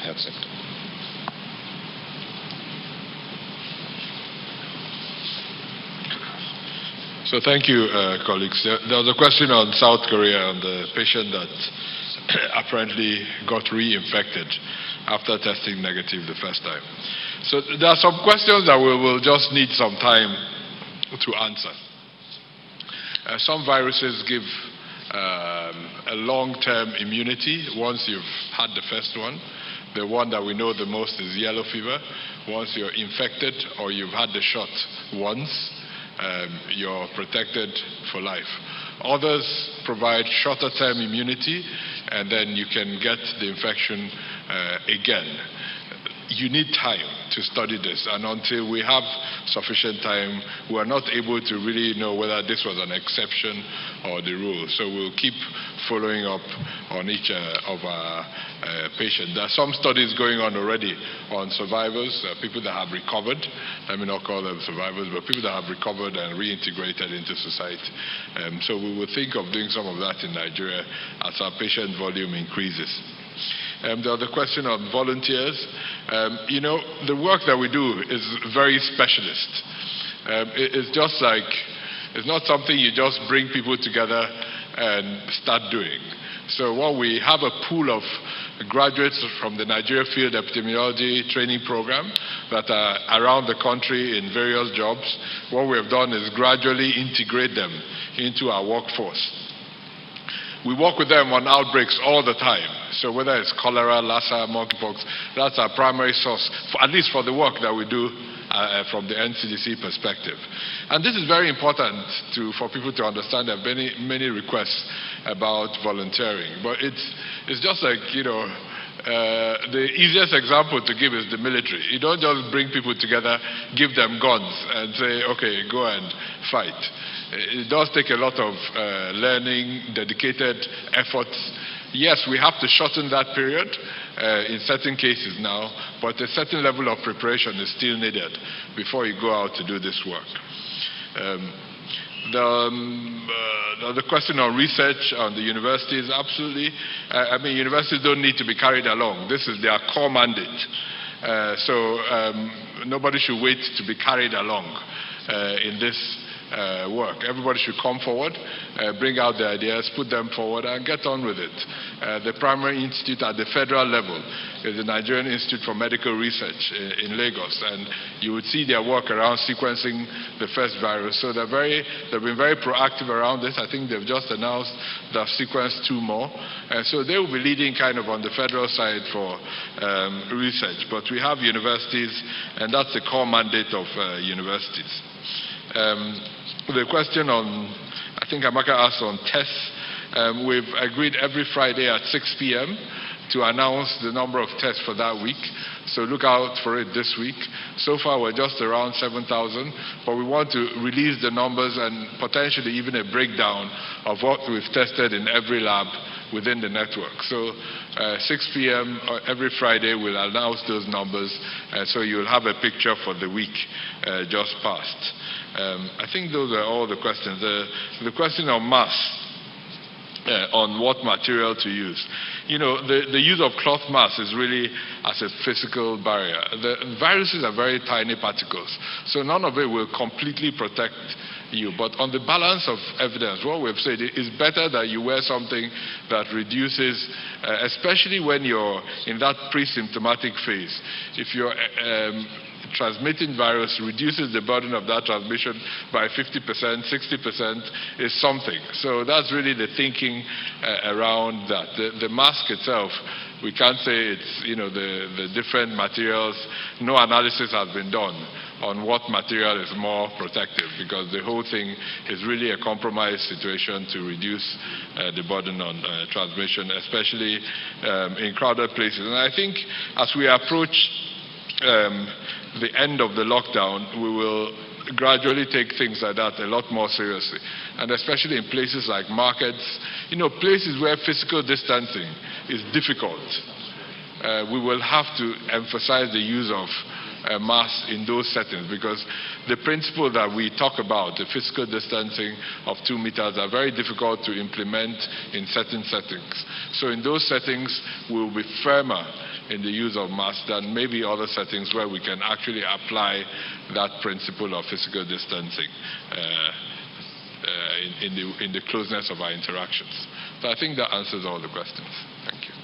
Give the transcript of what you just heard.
health sector. So thank you, colleagues. There was a question on South Korea and the patient that apparently got reinfected after testing negative the first time. So there are some questions that we will just need some time to answer. Some viruses give a long-term immunity once you've had the first one. The one that we know the most is yellow fever. Once you're infected or you've had the shot once, you're protected for life. Others provide shorter-term immunity, and then you can get the infection again. You need time to study this, and until we have sufficient time, we are not able to really know whether this was an exception or the rule. So we'll keep following up on each of our patients. There are some studies going on already on survivors, people that have recovered. Let me not call them survivors, but people that have recovered and reintegrated into society. So we will think of doing some of that in Nigeria as our patient volume increases. The other question on volunteers. You know, the work that we do is very specialist. It's just like, it's not something you just bring people together and start doing. So what we have a pool of graduates from the Nigeria Field Epidemiology Training Program that are around the country in various jobs. What we have done is gradually integrate them into our workforce. We work with them on outbreaks all the time. So whether it's cholera, Lassa, monkeypox, that's our primary source, at least for the work that we do from the NCDC perspective. And this is very important for people to understand. There are many requests about volunteering. But it's just like, you know, the easiest example to give is the military. You don't just bring people together, give them guns, and say, okay, go and fight. It does take a lot of learning, dedicated efforts. Yes, we have to shorten that period in certain cases now, but a certain level of preparation is still needed before you go out to do this work. The question on research on the universities, absolutely. I mean, universities don't need to be carried along. This is their core mandate. Nobody should wait to be carried along in this work. Everybody should come forward, bring out the ideas, put them forward, and get on with it. The primary institute at the federal level is the Nigerian Institute for Medical Research in Lagos, and you would see their work around sequencing the first virus. So they've been very proactive around this. I think they've just announced they've sequenced 2 more. So they will be leading kind of on the federal side for research. But we have universities, and that's the core mandate of universities. The question on, I think Amaka asked on tests. We've agreed every Friday at 6 p.m. to announce the number of tests for that week. So look out for it this week. So far we're just around 7,000, but we want to release the numbers and potentially even a breakdown of what we've tested in every lab within the network. So 6 p.m. every Friday we'll announce those numbers, so you'll have a picture for the week just passed. I think those are all the questions. The question on masks, on what material to use. You know, the use of cloth masks is really as a physical barrier. The viruses are very tiny particles, so none of it will completely protect you. But on the balance of evidence, what we've said is better that you wear something that reduces, especially when you're in that pre-symptomatic phase. If you're transmitting virus, reduces the burden of that transmission by 50%, 60% is something. So that's really the thinking around that. The mask itself, we can't say it's, you know, the different materials. No analysis has been done on what material is more protective, because the whole thing is really a compromised situation to reduce the burden on transmission, especially in crowded places. And I think as we approach the end of the lockdown, we will gradually take things like that a lot more seriously. And especially in places like markets, you know, places where physical distancing is difficult. We will have to emphasize the use of masks in those settings, because the principle that we talk about, the physical distancing of 2 meters, are very difficult to implement in certain settings. So in those settings, we'll be firmer in the use of masks than maybe other settings where we can actually apply that principle of physical distancing in the closeness of our interactions. So I think that answers all the questions. Thank you.